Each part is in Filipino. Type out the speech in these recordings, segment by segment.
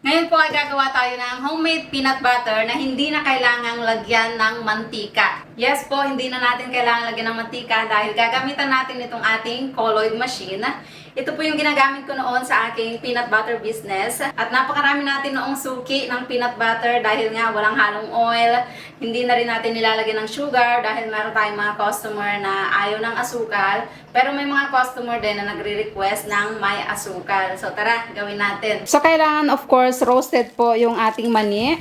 Ngayon po ay gagawa tayo ng homemade peanut butter na hindi na kailangang lagyan ng mantika. Yes po, hindi na natin kailangan lagyan ng mantika dahil gagamitan natin itong ating colloid machine. Ito po yung ginagamit ko noon sa aking peanut butter business. At napakarami natin noong suki ng peanut butter dahil nga walang halong oil. Hindi na rin natin nilalagyan ng sugar dahil meron tayong mga customer na ayaw ng asukal. Pero may mga customer din na nagre-request ng may asukal. So tara, gawin natin. So kailangan of course roasted po yung ating mani.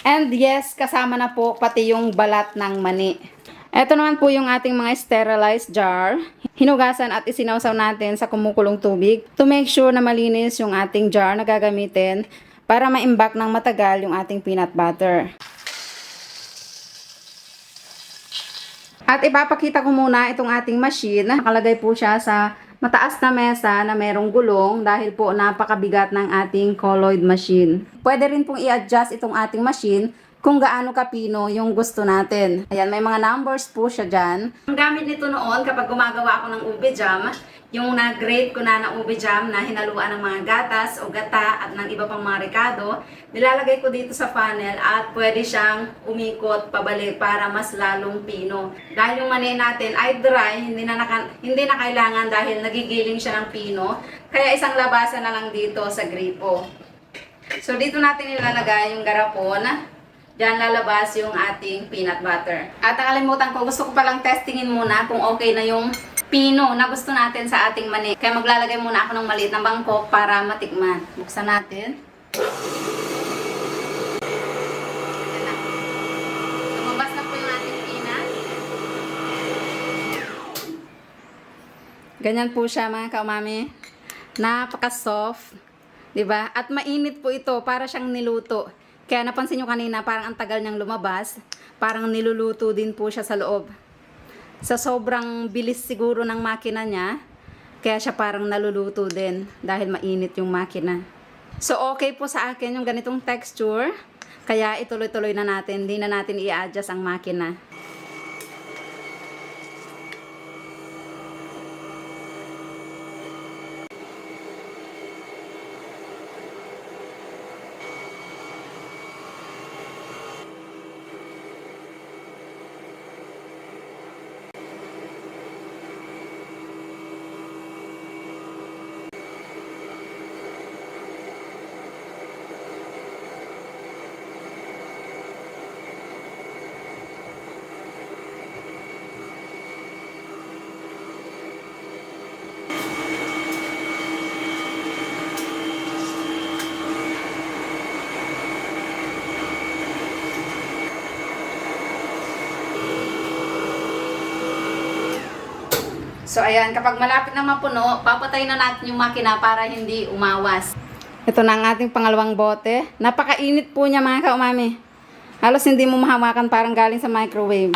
And yes, kasama na po pati yung balat ng mani. Ito naman po yung ating mga sterilized jar. Hinugasan at isinawsaw natin sa kumukulong tubig to make sure na malinis yung ating jar na gagamitin para ma-imbak ng matagal yung ating peanut butter. At ipapakita ko muna itong ating machine. Nakalagay po siya sa mataas na mesa na merong gulong dahil po napakabigat ng ating colloid machine. Pwede rin pong i-adjust itong ating machine kung gaano kapino yung gusto natin. Ayan, may mga numbers po siya dyan. Ang gamit nito noon kapag gumagawa ako ng ube jam, yung na-grate ko na ng ube jam na hinaluan ng mga gatas o gata at ng iba pang mga rekado, nilalagay ko dito sa funnel at pwede siyang umikot pabalik para mas lalong pino. Dahil yung mani natin ay dry, hindi na kailangan dahil nagigiling siya ng pino, kaya isang labasan na lang dito sa gripo. So dito natin nilalagay yung garapon. Diyan lalabas yung ating peanut butter. At nakalimutan ko, gusto ko palang testingin muna kung okay na yung pino na gusto natin sa ating mani. Kaya maglalagay muna ako ng maliit na bangkok para matikman. Buksan natin. Ayan na. Lumabas na po yung ating peanut. Ganyan po siya mga kaumami. Napaka-soft. Diba? At mainit po ito para siyang niluto. Kaya napansin nyo kanina, parang ang tagal niyang lumabas. Parang niluluto din po siya sa loob. Sa sobrang bilis siguro ng makina niya, kaya siya parang naluluto din dahil mainit yung makina. So okay po sa akin yung ganitong texture. Kaya ituloy-tuloy na natin. Hindi na natin i-adjust ang makina. So ayan, kapag malapit na mapuno, papatayin na natin yung makina para hindi umawas. Ito na ang ating pangalawang bote. Napakainit po niya mga kaumami. Halos hindi mo mahawakan, parang galing sa microwave.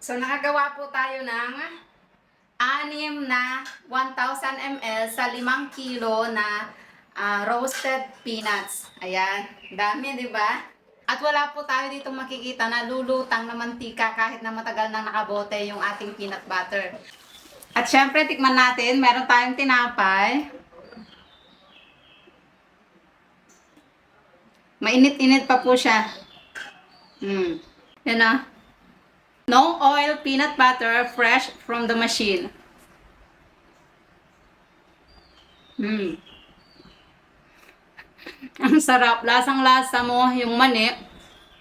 So, nakagawa po tayo ng 6 na 1,000 ml sa 5 kilo na roasted peanuts. Ayan. Dami, di ba? At wala po tayo dito makikita na lulutang na mantika kahit na matagal na nakabote yung ating peanut butter. At syempre, tikman natin. Meron tayong tinapay. Mainit-init pa po siya. Yan o. No oil peanut butter, fresh from the machine. Ang sarap. Lasang-lasa mo yung mani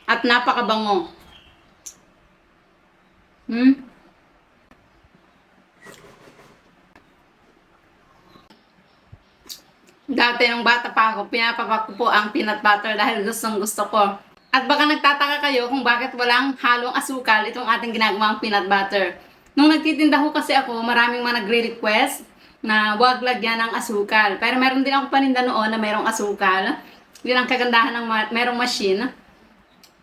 at napakabango. Dati nung bata pa ako, pinapapak ko po ang peanut butter dahil gustong gusto ko. At baka nagtataka kayo kung bakit walang halong asukal itong ating ginagawang peanut butter. Nung nagtitinda ko kasi ako, maraming mga nagre-request na huwag lagyan ng asukal. Pero meron din ako paninda noon na merong asukal. Yun ang kagandahan ng merong machine.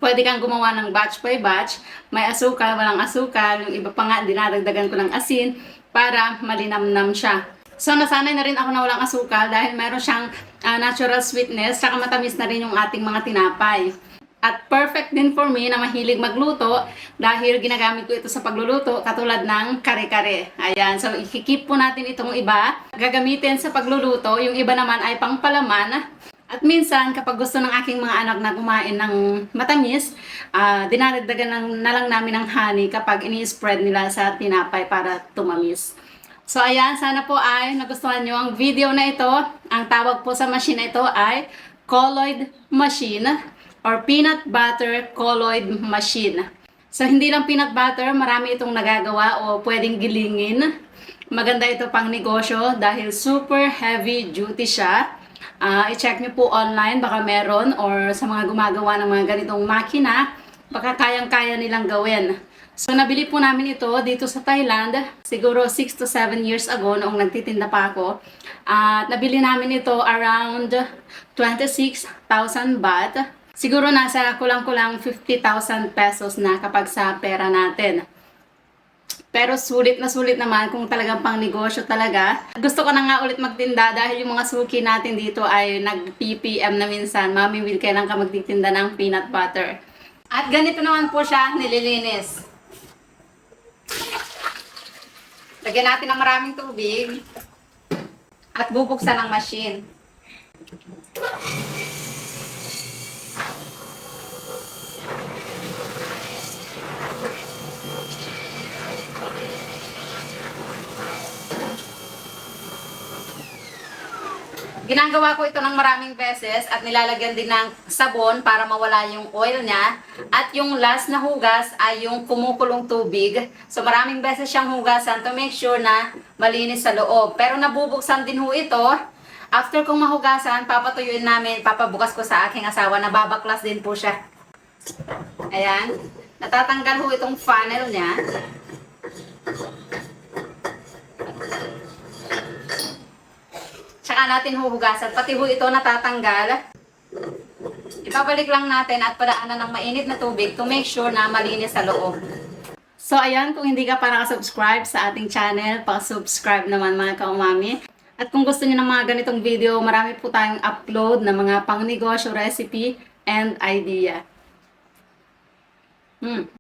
Pwede kang gumawa ng batch by batch. May asukal, walang asukal. Yung iba pa nga, dinadagdagan ko ng asin para malinamnam siya. So, nasanay na rin ako na walang asukal dahil meron siyang natural sweetness, saka matamis na rin yung ating mga tinapay. At perfect din for me na mahilig magluto dahil ginagamit ko ito sa pagluluto katulad ng kare-kare. Ayan, so ikikip po natin itong iba. Gagamitin sa pagluluto, yung iba naman ay pangpalaman. At minsan, kapag gusto ng aking mga anak na kumain ng matamis, dinadagdagan na lang namin ng honey kapag ini-spread nila sa tinapay para tumamis. So ayan, sana po ay nagustuhan nyo ang video na ito. Ang tawag po sa machine na ito ay colloid machine or peanut butter colloid machine. So, hindi lang peanut butter, marami itong nagagawa o pwedeng gilingin. Maganda ito pang negosyo dahil super heavy duty siya. I-check nyo po online, baka meron, or sa mga gumagawa ng mga ganitong makina, baka kayang-kaya nilang gawin. So, nabili po namin ito dito sa Thailand, siguro 6 to 7 years ago, noong nagtitinda pa ako. Nabili namin ito around 26,000 baht. Siguro nasa kulang-kulang 50,000 pesos na kapag sa pera natin. Pero sulit na sulit naman kung talagang pang negosyo talaga. Gusto ko na nga ulit magtinda dahil yung mga suki natin dito ay nag-PPM na minsan. Mami, will kailan ka magtitinda ng peanut butter? At ganito naman po siya nililinis. Lagyan natin ng maraming tubig at bubuksan ang machine. Ginagawa ko ito ng maraming beses at nilalagyan din ng sabon para mawala yung oil niya. At yung last na hugas ay yung kumukulong tubig. So maraming beses siyang hugasan to make sure na malinis sa loob. Pero nabubuksan din ho ito. After kong mahugasan, papatuyuin namin, papabukas ko sa aking asawa na babaklas din po siya. Ayan. Natatanggal ho itong funnel niya. Tsaka natin huhugasan. Pati ho ito natatanggal. Ibabalik lang natin at padaanan ng mainit na tubig to make sure na malinis sa loob. So ayan, kung hindi ka pa nakasubscribe sa ating channel, pa-subscribe naman mga kaumami. At kung gusto niyo ng mga ganitong video, marami po tayong upload na mga pangnegosyo, recipe, and idea.